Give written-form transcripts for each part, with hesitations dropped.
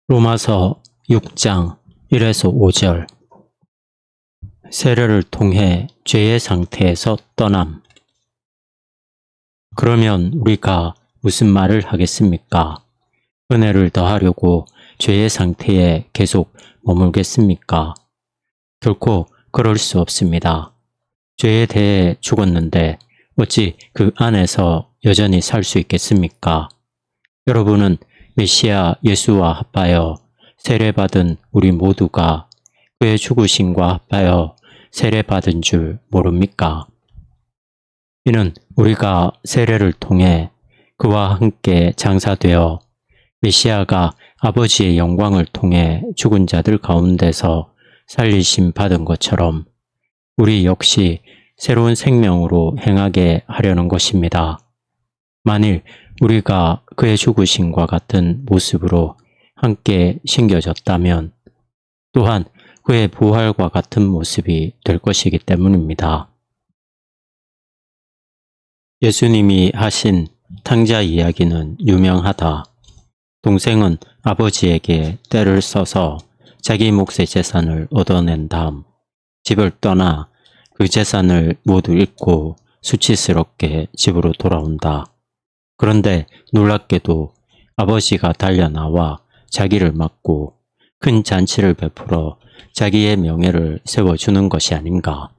로마서 6장 1에서 5절. 세례를 통해 죄의 상태에서 떠남. 그러면 우리가 무슨 말을 하겠습니까? 은혜를 더하려고 죄의 상태에 계속 머물겠습니까? 결코 그럴 수 없습니다. 죄에 대해 죽었는데 어찌 그 안에서 여전히 살 수 있겠습니까? 여러분은 메시아 예수와 합하여 세례받은 우리 모두가 그의 죽으심과 합하여 세례받은 줄 모릅니까? 이는 우리가 세례를 통해 그와 함께 장사되어 메시아가 아버지의 영광을 통해 죽은 자들 가운데서 살리심 받은 것처럼 우리 역시 새로운 생명으로 행하게 하려는 것입니다. 만일 우리가 그의 죽으심과 같은 모습으로 함께 심겨졌다면 또한 그의 부활과 같은 모습이 될 것이기 때문입니다. 예수님이 하신 탕자 이야기는 유명하다. 동생은 아버지에게 떼를 써서 자기 몫의 재산을 얻어낸 다음 집을 떠나 그 재산을 모두 잃고 수치스럽게 집으로 돌아온다. 그런데 놀랍게도 아버지가 달려나와 자기를 맞고 큰 잔치를 베풀어 자기의 명예를 세워주는 것이 아닌가.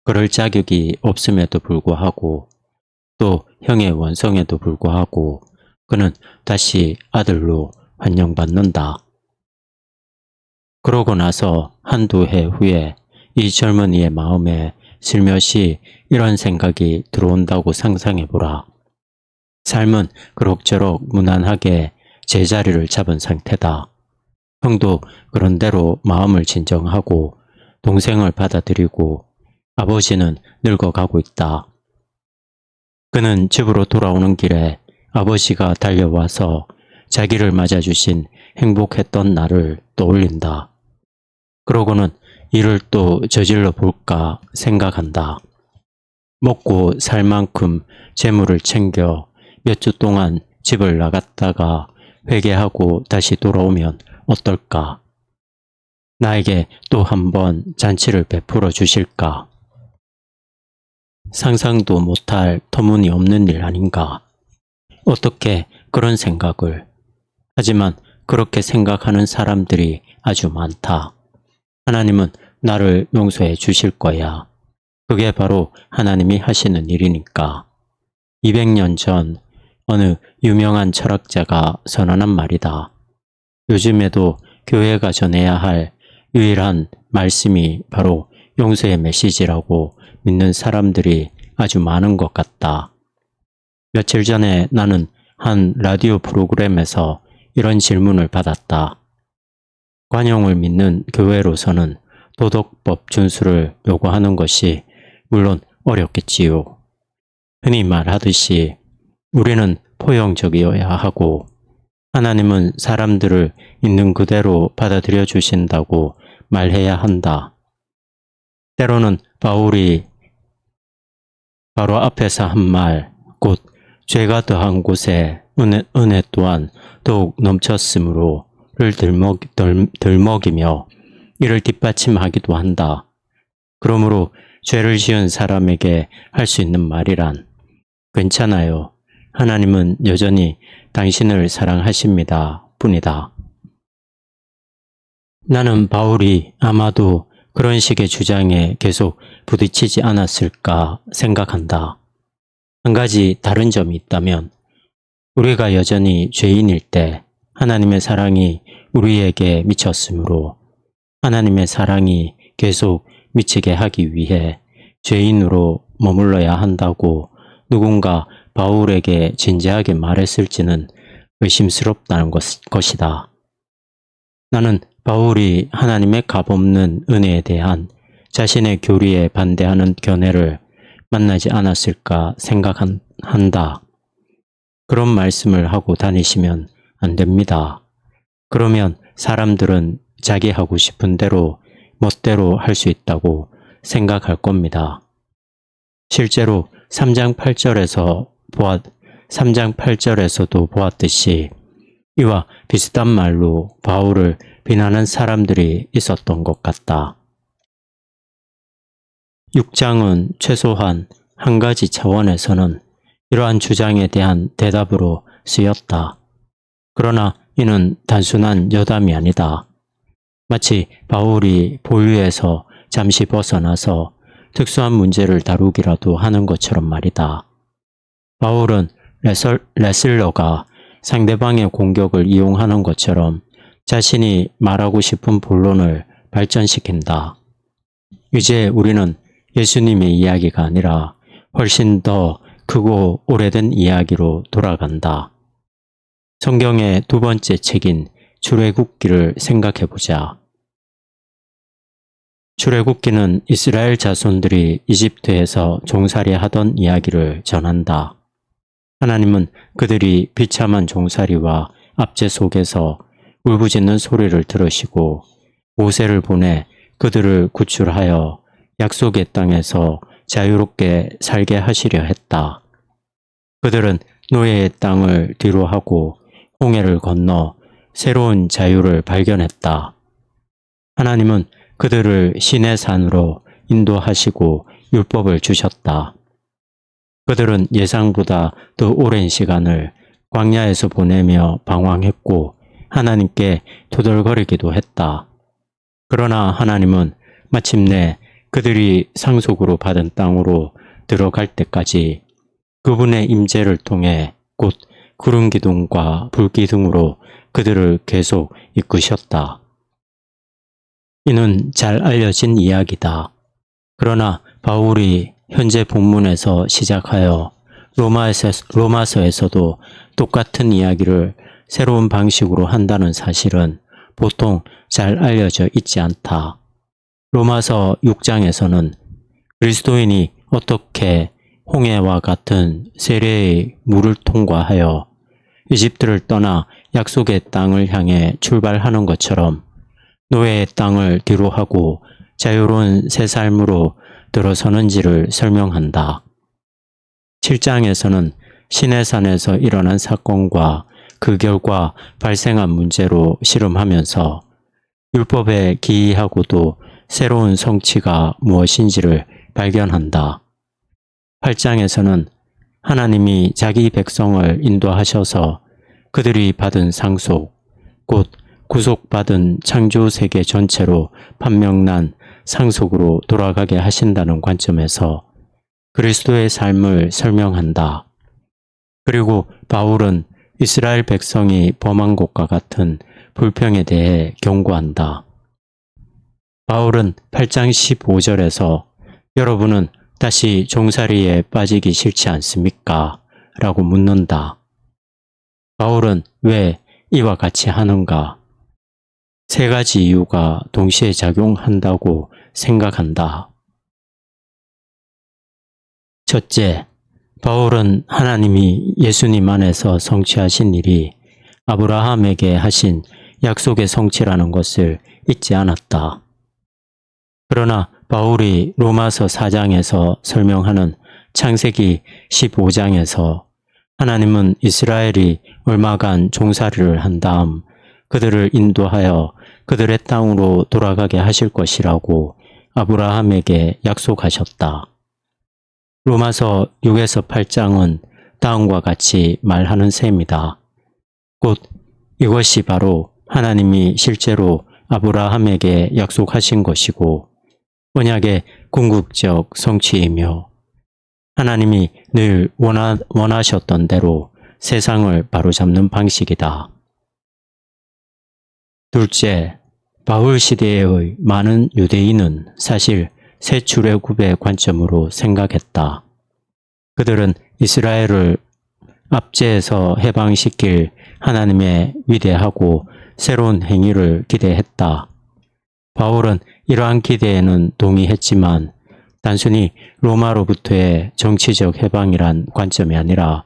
그럴 자격이 없음에도 불구하고 또 형의 원성에도 불구하고 그는 다시 아들로 환영받는다. 그러고 나서 한두 해 후에 이 젊은이의 마음에 슬며시 이런 생각이 들어온다고 상상해보라. 삶은 그럭저럭 무난하게 제자리를 잡은 상태다. 형도 그런대로 마음을 진정하고 동생을 받아들이고 아버지는 늙어가고 있다. 그는 집으로 돌아오는 길에 아버지가 달려와서 자기를 맞아주신 행복했던 날을 떠올린다. 그러고는 일을 또 저질러 볼까 생각한다. 먹고 살 만큼 재물을 챙겨 몇 주 동안 집을 나갔다가 회개하고 다시 돌아오면 어떨까? 나에게 또 한 번 잔치를 베풀어 주실까? 상상도 못할 터무니없는 일 아닌가? 어떻게 그런 생각을? 하지만 그렇게 생각하는 사람들이 아주 많다. 하나님은 나를 용서해 주실 거야. 그게 바로 하나님이 하시는 일이니까. 200년 전 어느 유명한 철학자가 선언한 말이다. 요즘에도 교회가 전해야 할 유일한 말씀이 바로 용서의 메시지라고 믿는 사람들이 아주 많은 것 같다. 며칠 전에 나는 한 라디오 프로그램에서 이런 질문을 받았다. 관용을 믿는 교회로서는 도덕법 준수를 요구하는 것이 물론 어렵겠지요. 흔히 말하듯이 우리는 포용적이어야 하고 하나님은 사람들을 있는 그대로 받아들여 주신다고 말해야 한다. 때로는 바울이 바로 앞에서 한 말, 곧 죄가 더한 곳에 은혜 또한 더욱 넘쳤으므로를 들먹이며 이를 뒷받침하기도 한다. 그러므로 죄를 지은 사람에게 할 수 있는 말이란 괜찮아요. 하나님은 여전히 당신을 사랑하십니다. 뿐이다. 나는 바울이 아마도 그런 식의 주장에 계속 부딪히지 않았을까 생각한다. 한 가지 다른 점이 있다면 우리가 여전히 죄인일 때 하나님의 사랑이 우리에게 미쳤으므로 하나님의 사랑이 계속 미치게 하기 위해 죄인으로 머물러야 한다고 누군가 바울에게 진지하게 말했을지는 의심스럽다는 것이다. 나는 바울이 하나님의 값없는 은혜에 대한 자신의 교리에 반대하는 견해를 만나지 않았을까 생각한다. 그런 말씀을 하고 다니시면 안 됩니다. 그러면 사람들은 자기 하고 싶은 대로 멋대로 할 수 있다고 생각할 겁니다. 실제로 3장 8절에서도 보았듯이 이와 비슷한 말로 바울을 비난하는 사람들이 있었던 것 같다. 6장은 최소한 한 가지 차원에서는 이러한 주장에 대한 대답으로 쓰였다. 그러나 이는 단순한 여담이 아니다. 마치 바울이 보유에서 잠시 벗어나서 특수한 문제를 다루기라도 하는 것처럼 말이다. 바울은 레슬러가 상대방의 공격을 이용하는 것처럼 자신이 말하고 싶은 본론을 발전시킨다. 이제 우리는 예수님의 이야기가 아니라 훨씬 더 크고 오래된 이야기로 돌아간다. 성경의 두 번째 책인 출애굽기를 생각해보자. 출애굽기는 이스라엘 자손들이 이집트에서 종살이하던 이야기를 전한다. 하나님은 그들이 비참한 종살이와 압제 속에서 울부짖는 소리를 들으시고 모세를 보내 그들을 구출하여 약속의 땅에서 자유롭게 살게 하시려 했다. 그들은 노예의 땅을 뒤로하고 홍해를 건너 새로운 자유를 발견했다. 하나님은 그들을 시내 산으로 인도하시고 율법을 주셨다. 그들은 예상보다 더 오랜 시간을 광야에서 보내며 방황했고 하나님께 투덜거리기도 했다. 그러나 하나님은 마침내 그들이 상속으로 받은 땅으로 들어갈 때까지 그분의 임재를 통해 곧 구름 기둥과 불 기둥으로 그들을 계속 이끄셨다. 이는 잘 알려진 이야기다. 그러나 바울이 현재 본문에서 시작하여 로마서에서도 똑같은 이야기를 새로운 방식으로 한다는 사실은 보통 잘 알려져 있지 않다. 로마서 6장에서는 그리스도인이 어떻게 홍해와 같은 세례의 물을 통과하여 이집트를 떠나 약속의 땅을 향해 출발하는 것처럼 노예의 땅을 뒤로하고 자유로운 새 삶으로 들어서는지를 설명한다. 7장에서는 시내산에서 일어난 사건과 그 결과 발생한 문제로 씨름하면서 율법에 기이하고도 새로운 성취가 무엇인지를 발견한다. 8장에서는 하나님이 자기 백성을 인도하셔서 그들이 받은 상속, 곧 구속받은 창조 세계 전체로 판명난 상속으로 돌아가게 하신다는 관점에서 그리스도의 삶을 설명한다. 그리고 바울은 이스라엘 백성이 범한 것과 같은 불평에 대해 경고한다. 바울은 8장 15절에서 여러분은 다시 종살이에 빠지기 싫지 않습니까? 라고 묻는다. 바울은 왜 이와 같이 하는가? 세 가지 이유가 동시에 작용한다고 생각한다. 첫째, 바울은 하나님이 예수님 안에서 성취하신 일이 아브라함에게 하신 약속의 성취라는 것을 잊지 않았다. 그러나 바울이 로마서 4장에서 설명하는 창세기 15장에서 하나님은 이스라엘이 얼마간 종살이를 한 다음 그들을 인도하여 그들의 땅으로 돌아가게 하실 것이라고 아브라함에게 약속하셨다. 로마서 6에서 8장은 다음과 같이 말하는 셈이다. 곧 이것이 바로 하나님이 실제로 아브라함에게 약속하신 것이고 언약의 궁극적 성취이며 하나님이 늘 원하셨던 대로 세상을 바로잡는 방식이다. 둘째, 바울 시대의 많은 유대인은 사실 새 출애굽의 관점으로 생각했다. 그들은 이스라엘을 압제에서 해방시킬 하나님의 위대하고 새로운 행위를 기대했다. 바울은 이러한 기대에는 동의했지만 단순히 로마로부터의 정치적 해방이란 관점이 아니라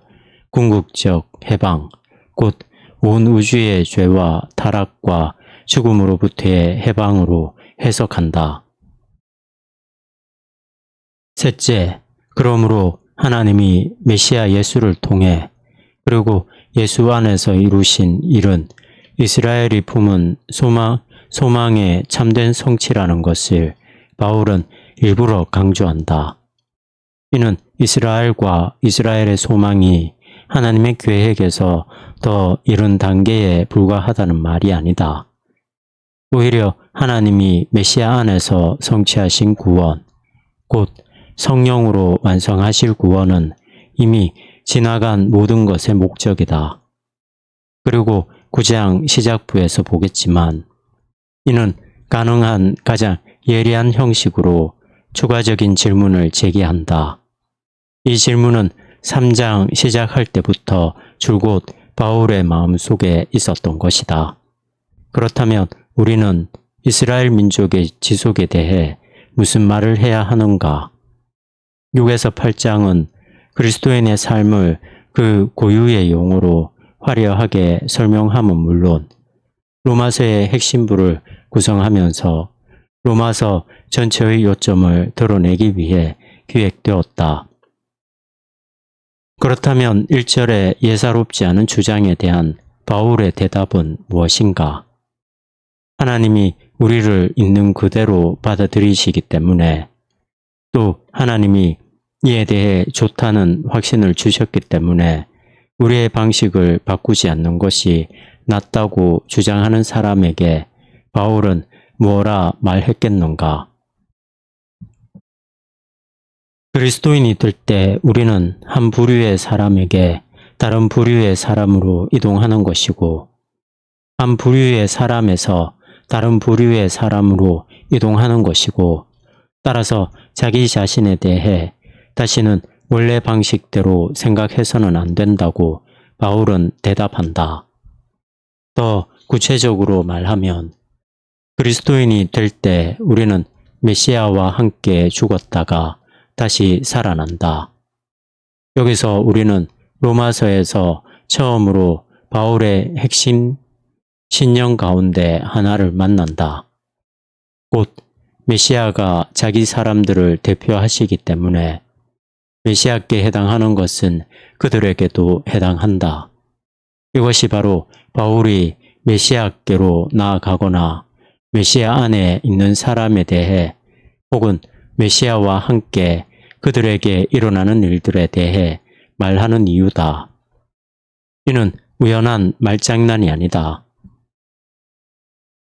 궁극적 해방, 곧 온 우주의 죄와 타락과 죽음으로부터의 해방으로 해석한다. 셋째, 그러므로 하나님이 메시아 예수를 통해 그리고 예수 안에서 이루신 일은 이스라엘이 품은 소망의 참된 성취라는 것을 바울은 일부러 강조한다. 이는 이스라엘과 이스라엘의 소망이 하나님의 계획에서 더 이른 단계에 불과하다는 말이 아니다. 오히려 하나님이 메시아 안에서 성취하신 구원, 곧 성령으로 완성하실 구원은 이미 지나간 모든 것의 목적이다. 그리고 9장 시작부에서 보겠지만 이는 가능한 가장 예리한 형식으로 추가적인 질문을 제기한다. 이 질문은 3장 시작할 때부터 줄곧 바울의 마음속에 있었던 것이다. 그렇다면 우리는 이스라엘 민족의 지속에 대해 무슨 말을 해야 하는가? 6에서 8장은 그리스도인의 삶을 그 고유의 용어로 화려하게 설명함은 물론 로마서의 핵심부를 구성하면서 로마서 전체의 요점을 드러내기 위해 기획되었다. 그렇다면 1절의 예사롭지 않은 주장에 대한 바울의 대답은 무엇인가? 하나님이 우리를 있는 그대로 받아들이시기 때문에 또 하나님이 이에 대해 좋다는 확신을 주셨기 때문에 우리의 방식을 바꾸지 않는 것이 낫다고 주장하는 사람에게 바울은 뭐라 말했겠는가? 그리스도인이 될 때 우리는 한 부류의 사람에게 다른 부류의 사람으로 이동하는 것이고 한 부류의 사람에서 다른 부류의 사람으로 이동하는 것이고 따라서 자기 자신에 대해 다시는 원래 방식대로 생각해서는 안 된다고 바울은 대답한다. 더 구체적으로 말하면 그리스도인이 될 때 우리는 메시아와 함께 죽었다가 다시 살아난다. 여기서 우리는 로마서에서 처음으로 바울의 핵심 신령 가운데 하나를 만난다. 곧 메시아가 자기 사람들을 대표하시기 때문에 메시아께 해당하는 것은 그들에게도 해당한다. 이것이 바로 바울이 메시아께로 나아가거나 메시아 안에 있는 사람에 대해 혹은 메시아와 함께 그들에게 일어나는 일들에 대해 말하는 이유다. 이는 우연한 말장난이 아니다.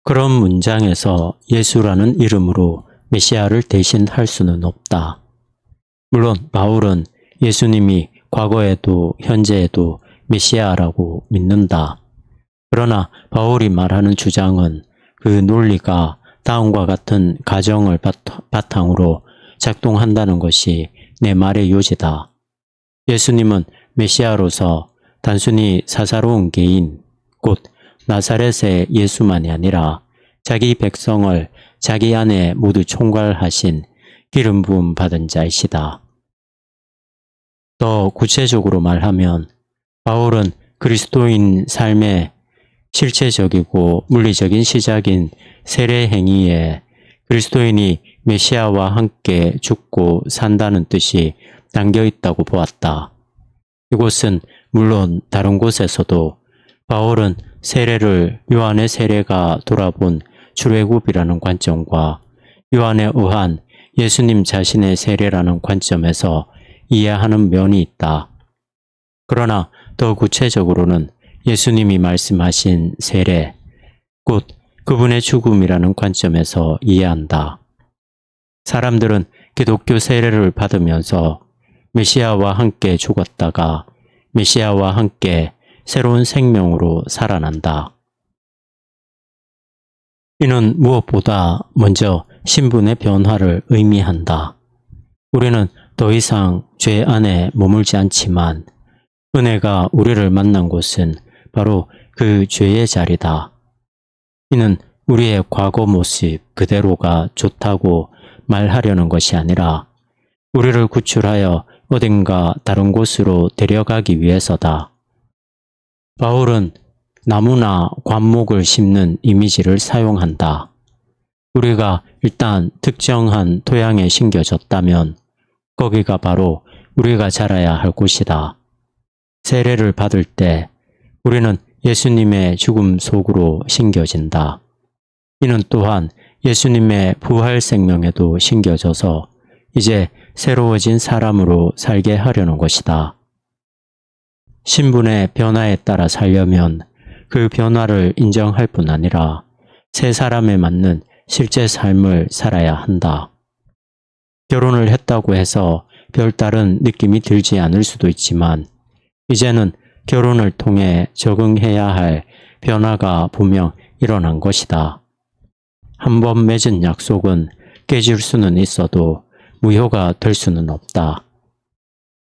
그런 문장에서 예수라는 이름으로 메시아를 대신할 수는 없다. 물론 바울은 예수님이 과거에도 현재에도 메시아라고 믿는다. 그러나 바울이 말하는 주장은 그 논리가 다음과 같은 가정을 바탕으로 작동한다는 것이 내 말의 요지다. 예수님은 메시아로서 단순히 사사로운 개인, 곧 나사렛의 예수만이 아니라 자기 백성을 자기 안에 모두 총괄하신 기름 부음 받은 자이시다. 더 구체적으로 말하면 바울은 그리스도인 삶의 실체적이고 물리적인 시작인 세례 행위에 그리스도인이 메시아와 함께 죽고 산다는 뜻이 담겨 있다고 보았다. 이곳은 물론 다른 곳에서도 바울은 세례를 요한의 세례가 돌아본 출애굽이라는 관점과 요한에 의한 예수님 자신의 세례라는 관점에서 이해하는 면이 있다. 그러나 더 구체적으로는 예수님이 말씀하신 세례, 곧 그분의 죽음이라는 관점에서 이해한다. 사람들은 기독교 세례를 받으면서 메시아와 함께 죽었다가 메시아와 함께 새로운 생명으로 살아난다. 이는 무엇보다 먼저 신분의 변화를 의미한다. 우리는 더 이상 죄 안에 머물지 않지만 은혜가 우리를 만난 곳은 바로 그 죄의 자리다. 이는 우리의 과거 모습 그대로가 좋다고 말하려는 것이 아니라 우리를 구출하여 어딘가 다른 곳으로 데려가기 위해서다. 바울은 나무나 관목을 심는 이미지를 사용한다. 우리가 일단 특정한 토양에 심겨졌다면 거기가 바로 우리가 자라야 할 곳이다. 세례를 받을 때 우리는 예수님의 죽음 속으로 심겨진다. 이는 또한 예수님의 부활 생명에도 심겨져서 이제 새로워진 사람으로 살게 하려는 것이다. 신분의 변화에 따라 살려면 그 변화를 인정할 뿐 아니라 새 사람에 맞는 실제 삶을 살아야 한다. 결혼을 했다고 해서 별다른 느낌이 들지 않을 수도 있지만 이제는 결혼을 통해 적응해야 할 변화가 분명 일어난 것이다. 한번 맺은 약속은 깨질 수는 있어도 무효가 될 수는 없다.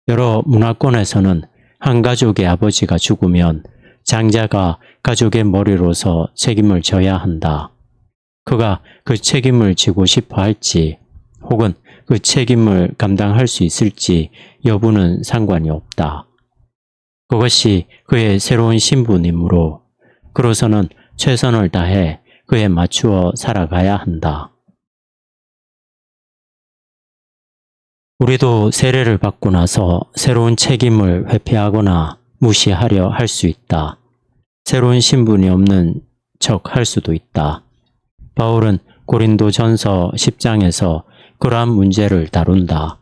여러 문화권에서는 한 가족의 아버지가 죽으면 장자가 가족의 머리로서 책임을 져야 한다. 그가 그 책임을 지고 싶어 할지 혹은 그 책임을 감당할 수 있을지 여부는 상관이 없다. 그것이 그의 새로운 신분이므로 그로서는 최선을 다해 그에 맞추어 살아가야 한다. 우리도 세례를 받고 나서 새로운 책임을 회피하거나 무시하려 할 수 있다. 새로운 신분이 없는 척 할 수도 있다. 바울은 고린도전서 10장에서 그러한 문제를 다룬다.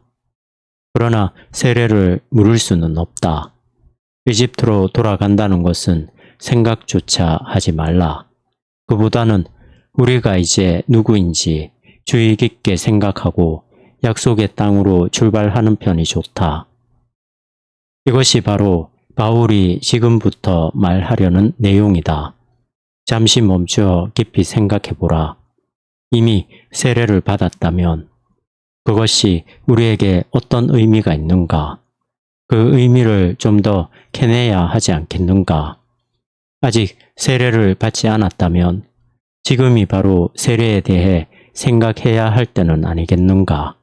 그러나 세례를 물을 수는 없다. 이집트로 돌아간다는 것은 생각조차 하지 말라. 그보다는 우리가 이제 누구인지 주의 깊게 생각하고 약속의 땅으로 출발하는 편이 좋다. 이것이 바로 바울이 지금부터 말하려는 내용이다. 잠시 멈추어 깊이 생각해보라. 이미 세례를 받았다면 그것이 우리에게 어떤 의미가 있는가? 그 의미를 좀 더 캐내야 하지 않겠는가? 아직 세례를 받지 않았다면 지금이 바로 세례에 대해 생각해야 할 때는 아니겠는가?